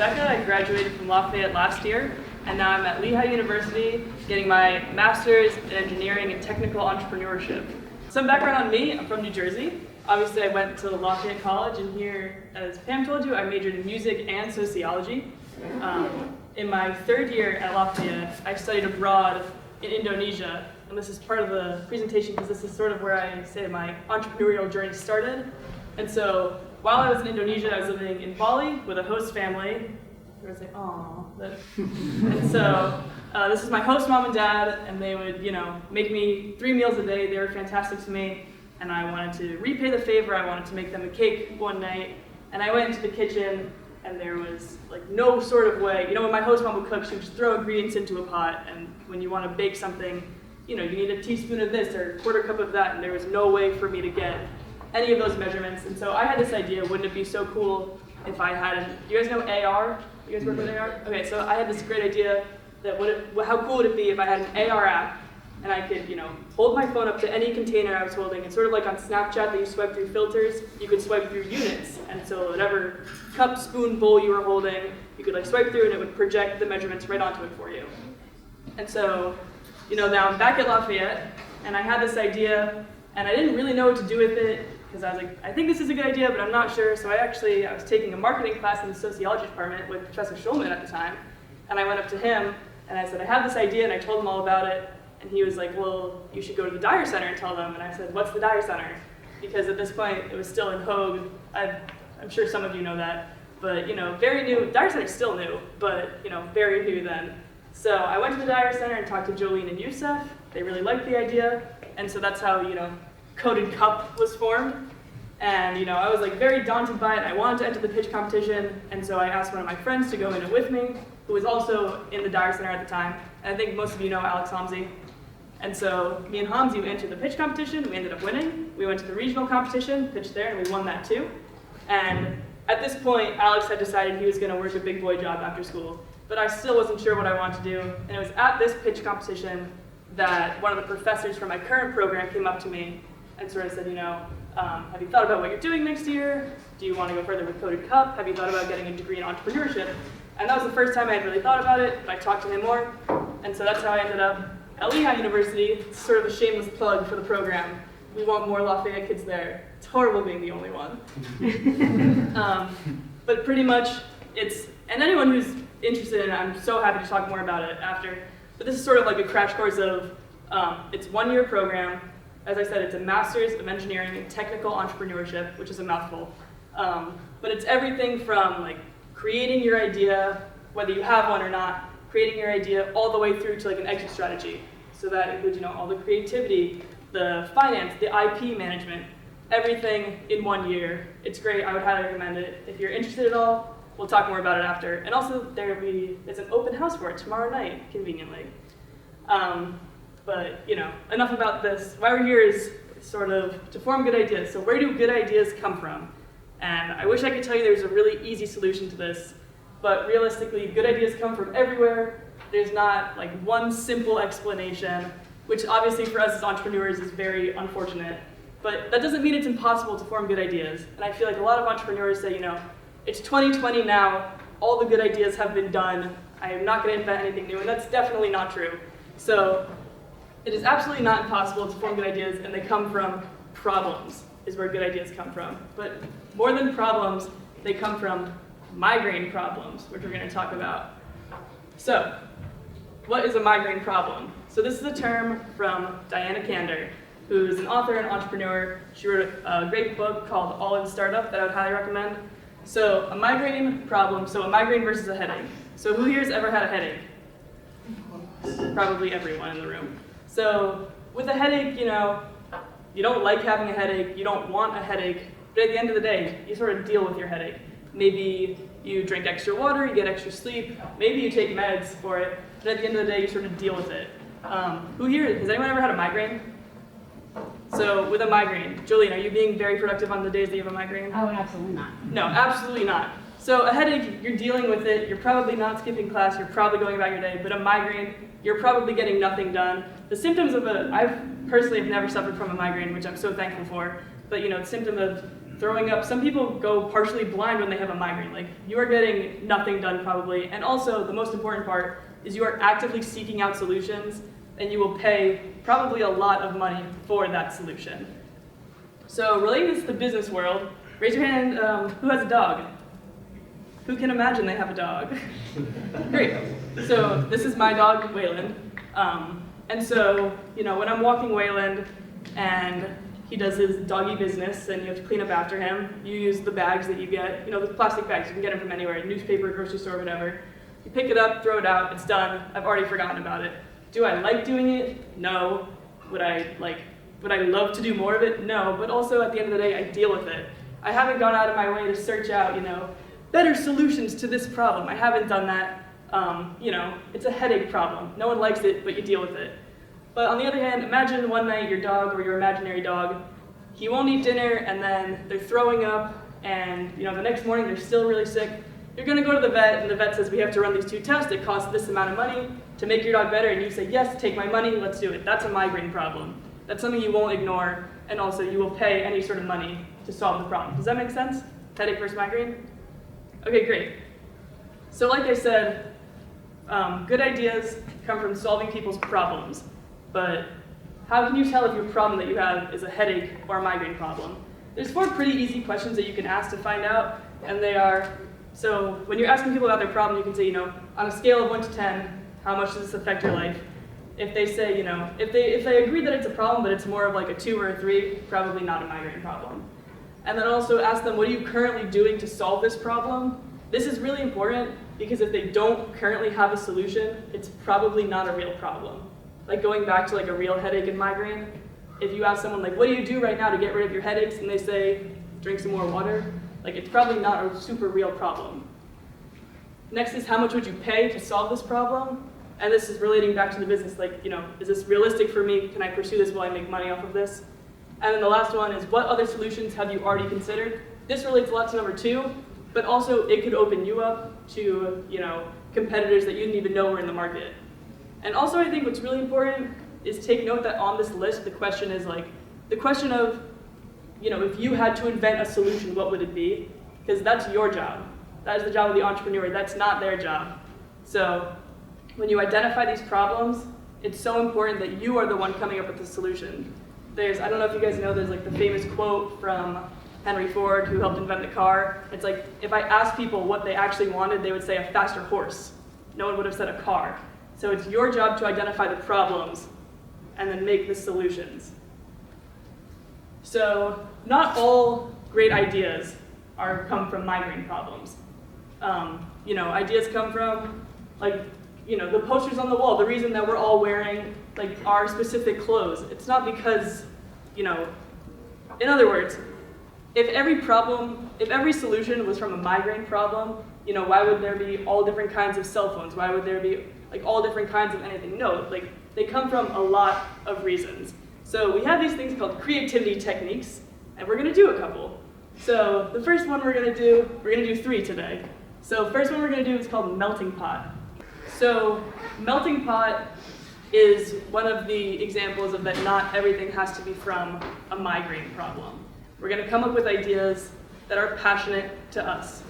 Becca. I graduated from Lafayette last year, and now I'm at Lehigh University getting my master's in engineering and technical entrepreneurship. Some background on me: I'm from New Jersey. Obviously, I went to Lafayette College, and here, as Pam told you, I majored in music and sociology. In my third year at Lafayette, I studied abroad in Indonesia, and this is part of the presentation because this is sort of where I say my entrepreneurial journey started. And so, while I was in Indonesia, I was living in Bali with a host family. I was like, "Aw." And so, this is my host mom and dad, and they would, make me 3 meals a day. They were fantastic to me, and I wanted to repay the favor. I wanted to make them a cake one night, and I went into the kitchen, and there was like no sort of way. When my host mom would cook, she would just throw ingredients into a pot, and when you want to bake something, you need a teaspoon of this or a quarter cup of that, and there was no way for me to get any of those measurements. And so I had this idea: wouldn't it be so cool if I had do you guys know AR? You guys work with AR? Okay, so I had this great idea that how cool would it be if I had an AR app and I could, hold my phone up to any container I was holding, and sort of like on Snapchat that you swipe through filters, you could swipe through units. And so whatever cup, spoon, bowl you were holding, you could swipe through and it would project the measurements right onto it for you. And so, now I'm back at Lafayette, and I had this idea, and I didn't really know what to do with it, because I was like, I think this is a good idea, but I'm not sure. So I was taking a marketing class in the sociology department with Professor Schulman at the time, and I went up to him, and I said, I have this idea, and I told him all about it. And he was like, well, you should go to the Dyer Center and tell them. And I said, what's the Dyer Center? Because at this point, it was still in vogue. I'm sure some of you know that. But, very new. Dyer Center's still new, but, very new then. So I went to the Dyer Center and talked to Jolene and Youssef. They really liked the idea. And so that's how, Coded Cup was formed. And, I was very daunted by it. I wanted to enter the pitch competition. And so I asked one of my friends to go in it with me, who was also in the Dyer Center at the time. And I think most of you know Alex Homsey. And so me and Homsey entered the pitch competition. We ended up winning. We went to the regional competition, pitched there, and we won that too. And at this point, Alex had decided he was going to work a big boy job after school. But I still wasn't sure what I wanted to do. And it was at this pitch competition that one of the professors from my current program came up to me and sort of said, have you thought about what you're doing next year? Do you want to go further with Coded Cup? Have you thought about getting a degree in entrepreneurship? And that was the first time I had really thought about it, but I talked to him more. And so that's how I ended up at Lehigh University. It's sort of a shameless plug for the program. We want more Lafayette kids there. It's horrible being the only one. But pretty much and anyone who's interested in it, I'm so happy to talk more about it after. But this is sort of like a crash course of, it's 1-year program. As I said, it's a Master's of Engineering and Technical Entrepreneurship, which is a mouthful. But it's everything from creating your idea, whether you have one or not, creating your idea all the way through to an exit strategy. So that includes all the creativity, the finance, the IP management, everything in 1 year. It's great. I would highly recommend it. If you're interested at all, we'll talk more about it after. And also, there's an open house for it tomorrow night, conveniently. But, enough about this. Why we're here is sort of to form good ideas. So where do good ideas come from? And I wish I could tell you there's a really easy solution to this, but realistically, good ideas come from everywhere. There's not one simple explanation, which obviously for us as entrepreneurs is very unfortunate. But that doesn't mean it's impossible to form good ideas. And I feel like a lot of entrepreneurs say, it's 2020 now, all the good ideas have been done, I am not going to invent anything new, and that's definitely not true. So it is absolutely not impossible to form good ideas, and they come from problems, is where good ideas come from. But more than problems, they come from migraine problems, which we're going to talk about. So, what is a migraine problem? So this is a term from Diana Kander, who's an author and entrepreneur. She wrote a great book called All in Startup that I would highly recommend. So a migraine problem, so a migraine versus a headache. So who here has ever had a headache? Probably everyone in the room. So with a headache, you don't like having a headache, you don't want a headache, but at the end of the day, you sort of deal with your headache. Maybe you drink extra water, you get extra sleep, maybe you take meds for it, but at the end of the day, you sort of deal with it. Who here, has anyone ever had a migraine? So with a migraine, Jolene, are you being very productive on the days that you have a migraine? Oh, absolutely not. No, absolutely not. So a headache, you're dealing with it, you're probably not skipping class, you're probably going about your day, but a migraine, you're probably getting nothing done. The symptoms of I've personally have never suffered from a migraine, which I'm so thankful for, but the symptom of throwing up. Some people go partially blind when they have a migraine. Like, you are getting nothing done probably. And also, the most important part is you are actively seeking out solutions, and you will pay probably a lot of money for that solution. So relating this to the business world, raise your hand, who has a dog? Who can imagine they have a dog? Great. So this is my dog, Wayland. And so, when I'm walking Wayland and he does his doggy business and you have to clean up after him, you use the bags that you get, the plastic bags, you can get them from anywhere, newspaper, grocery store, whatever. You pick it up, throw it out, it's done, I've already forgotten about it. Do I like doing it? No. Would I love to do more of it? No, but also at the end of the day, I deal with it. I haven't gone out of my way to search out, better solutions to this problem. I haven't done that. It's a headache problem. No one likes it, but you deal with it. But on the other hand, imagine one night your dog or your imaginary dog, he won't eat dinner and then they're throwing up and the next morning they're still really sick. You're gonna go to the vet and the vet says we have to run these 2 tests, it costs this amount of money to make your dog better, and you say, yes, take my money, let's do it. That's a migraine problem. That's something you won't ignore, and also you will pay any sort of money to solve the problem. Does that make sense? Headache versus migraine? Okay, great. So like I said, good ideas come from solving people's problems, but how can you tell if your problem that you have is a headache or a migraine problem? There's 4 pretty easy questions that you can ask to find out, and they are, so when you're asking people about their problem, you can say, on a scale of 1 to 10, how much does this affect your life? If they say, if they agree that it's a problem, but it's more of like a 2 or a 3, probably not a migraine problem. And then also ask them, what are you currently doing to solve this problem? This is really important because if they don't currently have a solution, it's probably not a real problem. Like going back to like a real headache and migraine, if you ask someone like, what do you do right now to get rid of your headaches? And they say, drink some more water. Like it's probably not a super real problem. Next is how much would you pay to solve this problem? And this is relating back to the business, like, is this realistic for me? Can I pursue this? Will I make money off of this? And then the last one is, what other solutions have you already considered? This relates a lot to number 2, but also it could open you up to, competitors that you didn't even know were in the market. And also I think what's really important is take note that on this list, the question is like, the question of, if you had to invent a solution, what would it be? Because that's your job. That is the job of the entrepreneur. That's not their job. So when you identify these problems, it's so important that you are the one coming up with the solution. I don't know if you guys know, there's like the famous quote from Henry Ford, who helped invent the car. It's like, if I asked people what they actually wanted, they would say a faster horse. No one would have said a car. So it's your job to identify the problems and then make the solutions. So not all great ideas come from migraine problems. Ideas come from, the posters on the wall, the reason that we're all wearing, our specific clothes. It's not because, in other words, if every solution was from a migraine problem, why would there be all different kinds of cell phones? Why would there be, all different kinds of anything? No, they come from a lot of reasons. So we have these things called creativity techniques, and we're gonna do a couple. So the first one we're gonna do 3 today. So first one we're gonna do is called melting pot. So melting pot is one of the examples of that not everything has to be from a migraine problem. We're gonna come up with ideas that are passionate to us.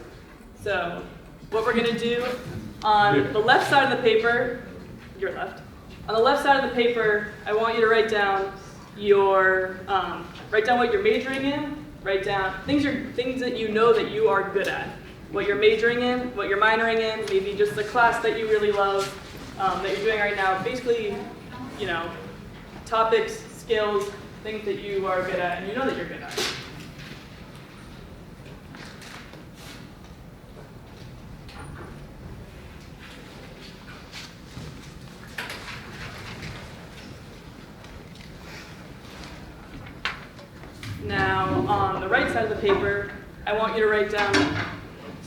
So what we're gonna do on the left side of the paper, your left, on the left side of the paper, I want you to write down what you're majoring in, write down things that you know that you are good at. What you're majoring in, what you're minoring in, maybe just the class that you really love, that you're doing right now. Basically, topics, skills, things that you are good at and you know that you're good at. Now, on the right side of the paper, I want you to write down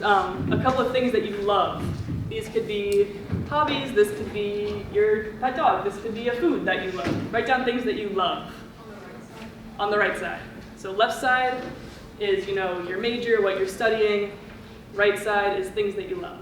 a couple of things that you love. These could be hobbies, this could be your pet dog, this could be a food that you love. Write down things that you love on the right side. So left side is, your major, what you're studying. Right side is things that you love.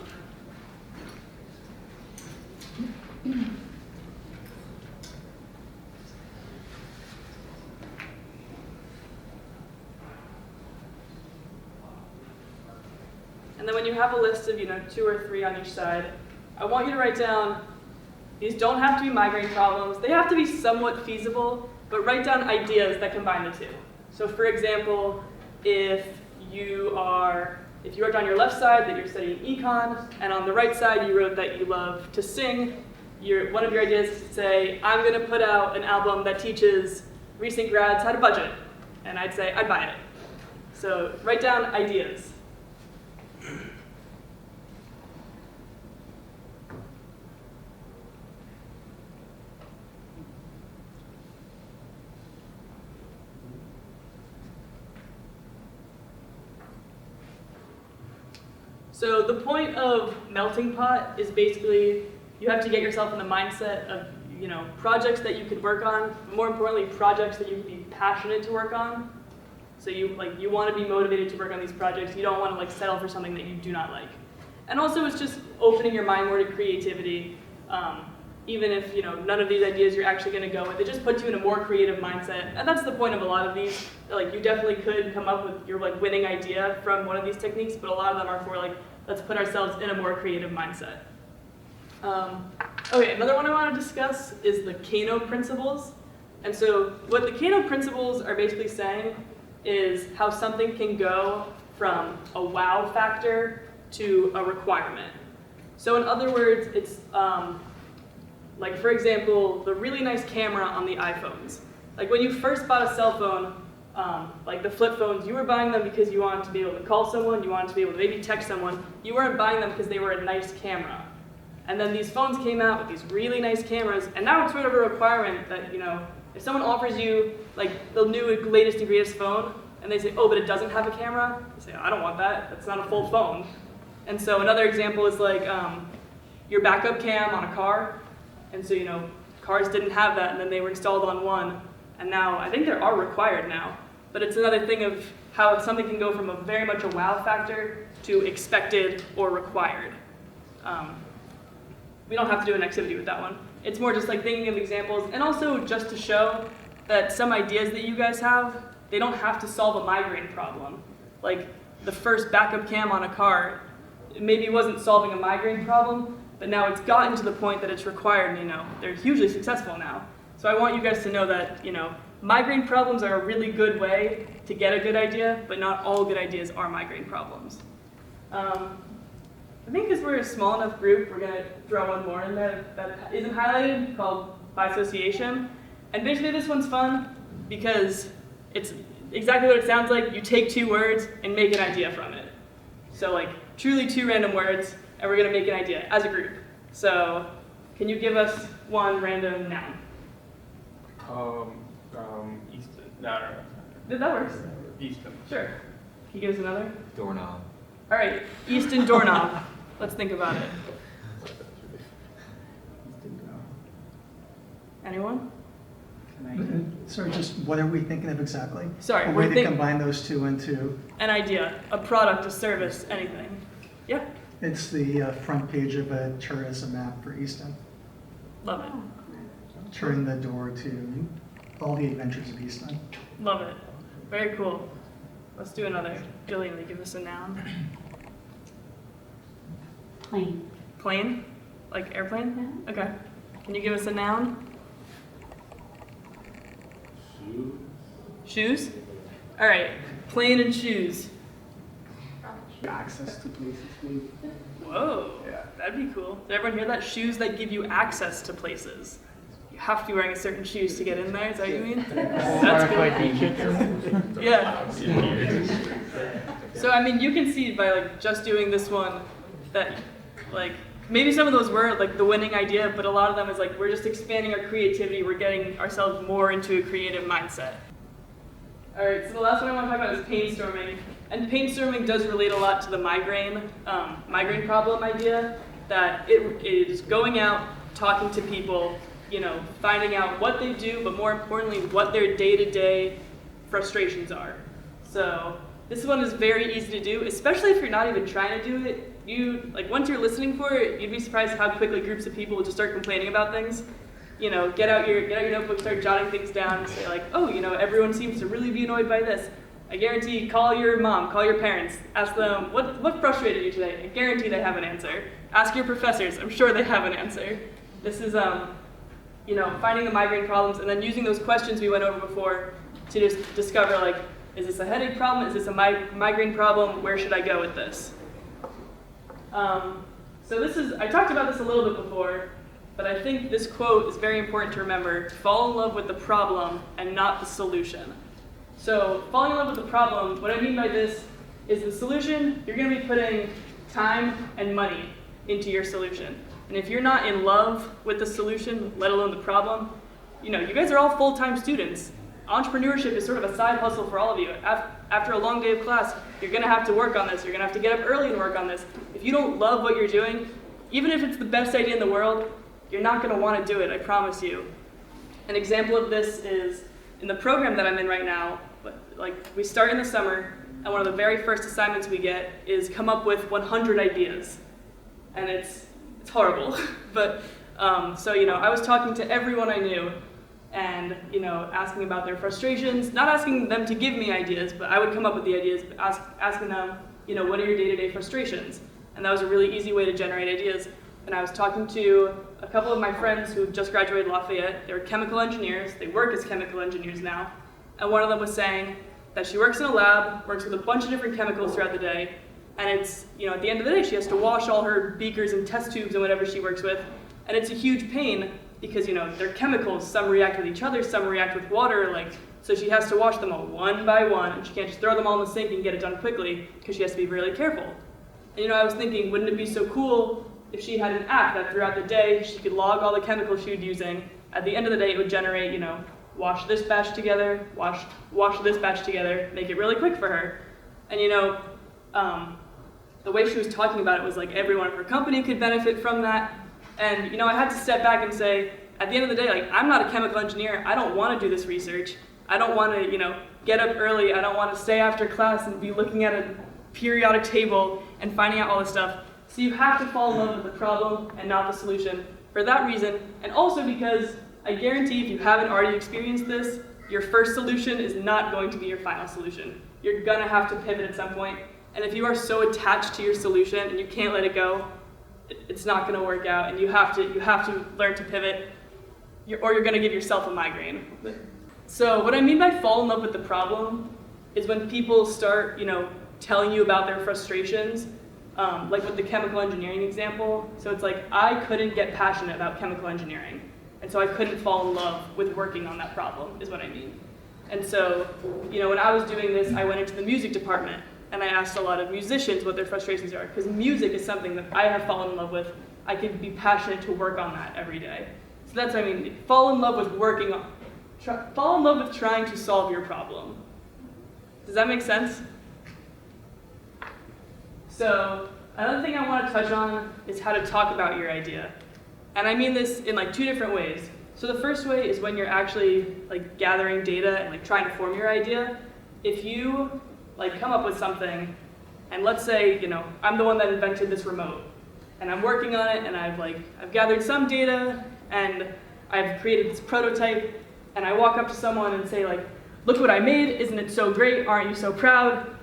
And then when you have a list of 2 or 3 on each side, I want you to write down, these don't have to be migraine problems. They have to be somewhat feasible, but write down ideas that combine the two. So for example, if you wrote down your left side that you're studying econ, and on the right side you wrote that you love to sing, one of your ideas is to say, I'm going to put out an album that teaches recent grads how to budget. And I'd say, I'd buy it. So write down ideas. So the point of Melting Pot is basically you have to get yourself in the mindset of projects that you could work on, more importantly projects that you would be passionate to work on. So you want to be motivated to work on these projects. You don't want to settle for something that you do not like. And also it's just opening your mind more to creativity. Even if none of these ideas you're actually going to go with, it just puts you in a more creative mindset. And that's the point of a lot of these. You definitely could come up with your winning idea from one of these techniques, but a lot of them are for let's put ourselves in a more creative mindset. Okay, another one I want to discuss is the Kano principles. And so what the Kano principles are basically saying is how something can go from a wow factor to a requirement. So in other words, it's for example, the really nice camera on the iPhones. When you first bought a cell phone, the flip phones, you were buying them because you wanted to be able to call someone, you wanted to be able to maybe text someone. You weren't buying them because they were a nice camera. And then these phones came out with these really nice cameras, and now it's sort of a requirement that, if someone offers you the new latest and greatest phone, and they say, oh, but it doesn't have a camera, you say, I don't want that, that's not a full phone. And so another example is your backup cam on a car, and so, cars didn't have that, and then they were installed on one, and now I think they are required now. But it's another thing of how something can go from very much a wow factor to expected or required. We don't have to do an activity with that one. It's more just thinking of examples, and also just to show that some ideas that you guys have, they don't have to solve a migraine problem. The first backup cam on a car, it maybe wasn't solving a migraine problem, but now it's gotten to the point that it's required, and they're hugely successful now. So I want you guys to know that, migraine problems are a really good way to get a good idea, but not all good ideas are migraine problems. I think because we're a small enough group, we're going to throw one more in there that isn't highlighted, called by association. And basically this one's fun because it's exactly what it sounds like. You take 2 words and make an idea from it. So truly 2 random words, and we're going to make an idea as a group. So can you give us one random noun? Easton. No. That works. Easton. Sure. Can you give us another? Doorknob. All right, Easton doorknob. Let's think about it. Anyone? Sorry, just what are we thinking of exactly? Sorry, A we're way to combine those two into, an idea, a product, a service, anything. Yeah, it's the front page of a tourism map for Easton. love it. Turn the door to all the adventures of Easton. Love it. Very cool. Let's do another. Jillian, will you give us a noun? Plane. Plane? Like airplane? Okay. Can you give us a noun? Shoes? All right. Plane and shoes. Access to places, maybe. Whoa. Yeah. That'd be cool. Did everyone hear that? Shoes that give you access to places. You have to be wearing a certain shoes to get in there. Is that what you mean? That's cool. Yeah. So I mean, you can see by just doing this one that maybe some of those were the winning idea, but a lot of them is we're just expanding our creativity. We're getting ourselves more into a creative mindset. All right. So the last one I want to talk about is brainstorming, and brainstorming does relate a lot to the migraine problem idea. That it is going out, talking to people, finding out what they do, but more importantly, what their day-to-day frustrations are. So this one is very easy to do, especially if you're not even trying to do it. Once you're listening for it, you'd be surprised how quickly groups of people will just start complaining about things. Get out your notebook, start jotting things down, and say oh, everyone seems to really be annoyed by this. I guarantee, call your mom, call your parents, ask them, what frustrated you today? I guarantee they have an answer. Ask your professors, I'm sure they have an answer. This is, finding the migraine problems and then using those questions we went over before to just discover, like, is this a headache problem? Is this a migraine problem? Where should I go with this? I talked about this a little bit before, but I think this quote is very important to remember. Fall in love with the problem and not the solution. So falling in love with the problem, what I mean by this is the solution, you're going to be putting time and money into your solution. And if you're not in love with the solution, let alone the problem, you guys are all full-time students. Entrepreneurship is sort of a side hustle for all of you. After a long day of class, you're going to have to work on this. You're going to have to get up early and work on this. If you don't love what you're doing, even if it's the best idea in the world, you're not going to want to do it, I promise you. An example of this is in the program that I'm in right now. We start in the summer, and one of the very first assignments we get is come up with 100 ideas. And it's horrible. But, I was talking to everyone I knew, and asking about their frustrations, not asking them to give me ideas, but I would come up with the ideas, asking them, what are your day-to-day frustrations? And that was a really easy way to generate ideas. And I was talking to a couple of my friends who just graduated Lafayette. They were chemical engineers. They work as chemical engineers now. And one of them was saying that she works in a lab, works with a bunch of different chemicals throughout the day, and it's, at the end of the day, she has to wash all her beakers and test tubes and whatever she works with, and it's a huge pain because, they're chemicals. Some react with each other, some react with water, so she has to wash them all one by one, and she can't just throw them all in the sink and get it done quickly because she has to be really careful. And, I was thinking, wouldn't it be so cool if she had an app that throughout the day she could log all the chemicals she was using. At the end of the day, it would generate, wash this batch together, wash this batch together, make it really quick for her. And the way she was talking about it was like everyone in her company could benefit from that. And I had to step back and say, at the end of the day, I'm not a chemical engineer. I don't want to do this research. I don't want to, get up early. I don't want to stay after class and be looking at a periodic table and finding out all this stuff. So you have to fall in love with the problem and not the solution for that reason, and also because I guarantee if you haven't already experienced this, your first solution is not going to be your final solution. You're gonna have to pivot at some point, and if you are so attached to your solution and you can't let it go, it's not gonna work out, and you have to learn to pivot, or you're gonna give yourself a migraine. So what I mean by fall in love with the problem is when people start, telling you about their frustrations, like with the chemical engineering example. So it's like, I couldn't get passionate about chemical engineering. And so I couldn't fall in love with working on that problem, is what I mean. And so, when I was doing this, I went into the music department, and I asked a lot of musicians what their frustrations are, because music is something that I have fallen in love with. I could be passionate to work on that every day. So that's what I mean. Fall in love with fall in love with trying to solve your problem. Does that make sense? So another thing I want to touch on is how to talk about your idea. And I mean this in two different ways. So the first way is when you're actually gathering data and trying to form your idea. If you come up with something, and let's say I'm the one that invented this remote, and I'm working on it, and I've gathered some data, and I've created this prototype, and I walk up to someone and say look what I made, isn't it so great? Aren't you so proud?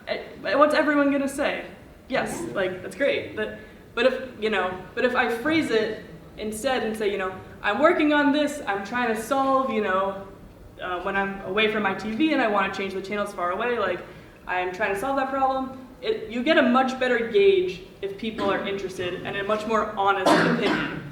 What's everyone gonna say? Yes, that's great. But if I phrase it instead and say, I'm working on this, I'm trying to solve, when I'm away from my TV and I want to change the channels far away, I'm trying to solve that problem, you get a much better gauge if people are interested and a much more honest opinion.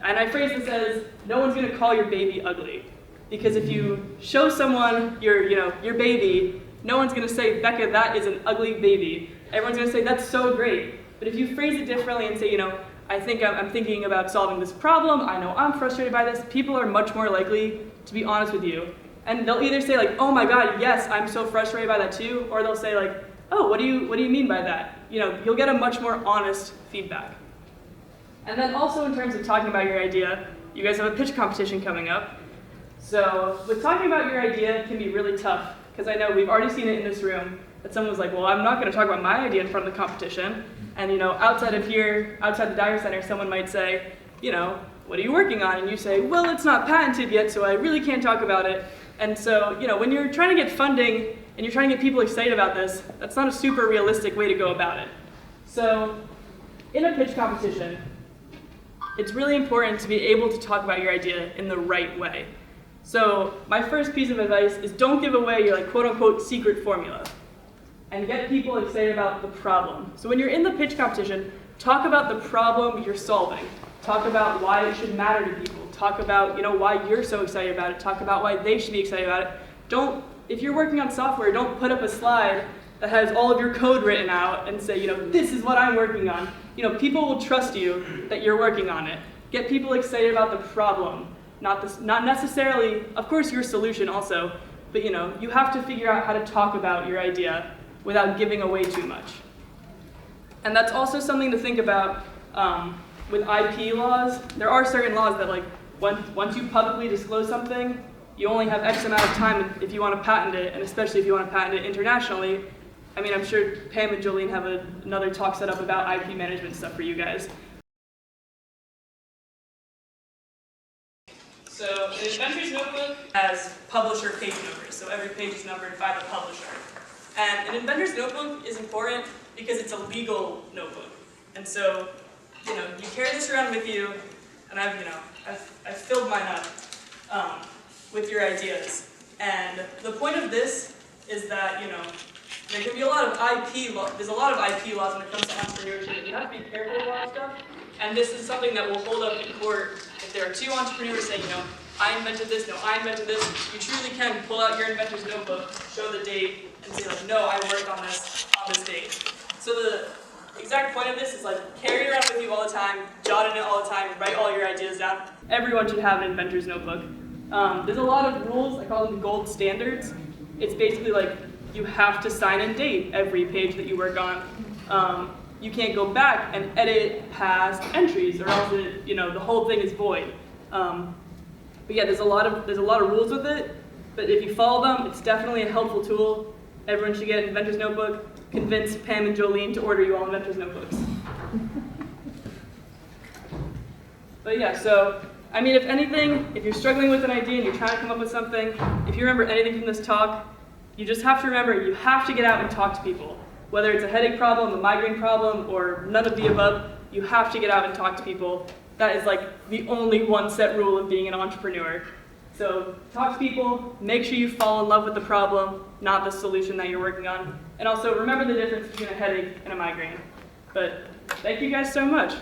And I phrase this as, no one's going to call your baby ugly. Because if you show someone your baby, no one's going to say, Becca, that is an ugly baby. Everyone's going to say, that's so great. But if you phrase it differently and say, I'm thinking about solving this problem, I know I'm frustrated by this, people are much more likely to be honest with you. And they'll either say oh my God, yes, I'm so frustrated by that too, or they'll say oh, what do you mean by that? You'll get a much more honest feedback. And then also in terms of talking about your idea, you guys have a pitch competition coming up. So with talking about your idea, it can be really tough, because I know we've already seen it in this room, that someone was well, I'm not going to talk about my idea in front of the competition. And outside of here, outside the Dyer Center, someone might say, what are you working on? And you say, well, it's not patented yet, so I really can't talk about it. And so, when you're trying to get funding, and you're trying to get people excited about this, that's not a super realistic way to go about it. So in a pitch competition, it's really important to be able to talk about your idea in the right way. So my first piece of advice is don't give away your quote unquote secret formula, and get people excited about the problem. So when you're in the pitch competition, talk about the problem you're solving. Talk about why it should matter to people. Talk about why you're so excited about it. Talk about why they should be excited about it. If you're working on software, don't put up a slide that has all of your code written out and say, this is what I'm working on. People will trust you that you're working on it. Get people excited about the problem. Not necessarily, of course, your solution also, but you have to figure out how to talk about your idea without giving away too much. And that's also something to think about with IP laws. There are certain laws that once you publicly disclose something, you only have X amount of time if you want to patent it, and especially if you want to patent it internationally. I mean, I'm sure Pam and Jolene have another talk set up about IP management stuff for you guys. So an Inventors Notebook has publisher page numbers, so every page is numbered by the publisher. And an Inventors Notebook is important because it's a legal notebook. And so, you carry this around with you, and I've filled mine up with your ideas. And the point of this is that, there can be a lot of IP law. There's a lot of IP laws when it comes to entrepreneurship. You have to be careful with a lot of stuff. And this is something that will hold up in court if there are two entrepreneurs saying, I invented this, no, I invented this. You truly can pull out your inventor's notebook, show the date, and say, no, I worked on this date. So the exact point of this is carry it around with you all the time, jot in it all the time, write all your ideas down. Everyone should have an inventor's notebook. There's a lot of rules, I call them gold standards. It's basically you have to sign and date every page that you work on. You can't go back and edit past entries, or else the whole thing is void. But yeah, there's a lot of rules with it. But if you follow them, it's definitely a helpful tool. Everyone should get an Inventor's Notebook. Convince Pam and Jolene to order you all Inventor's Notebooks. But yeah, so I mean, if anything, if you're struggling with an idea and you're trying to come up with something, if you remember anything from this talk, you just have to remember you have to get out and talk to people. Whether it's a headache problem, a migraine problem, or none of the above, you have to get out and talk to people. That is the only one set rule of being an entrepreneur. So talk to people, make sure you fall in love with the problem, not the solution that you're working on. And also remember the difference between a headache and a migraine. But thank you guys so much.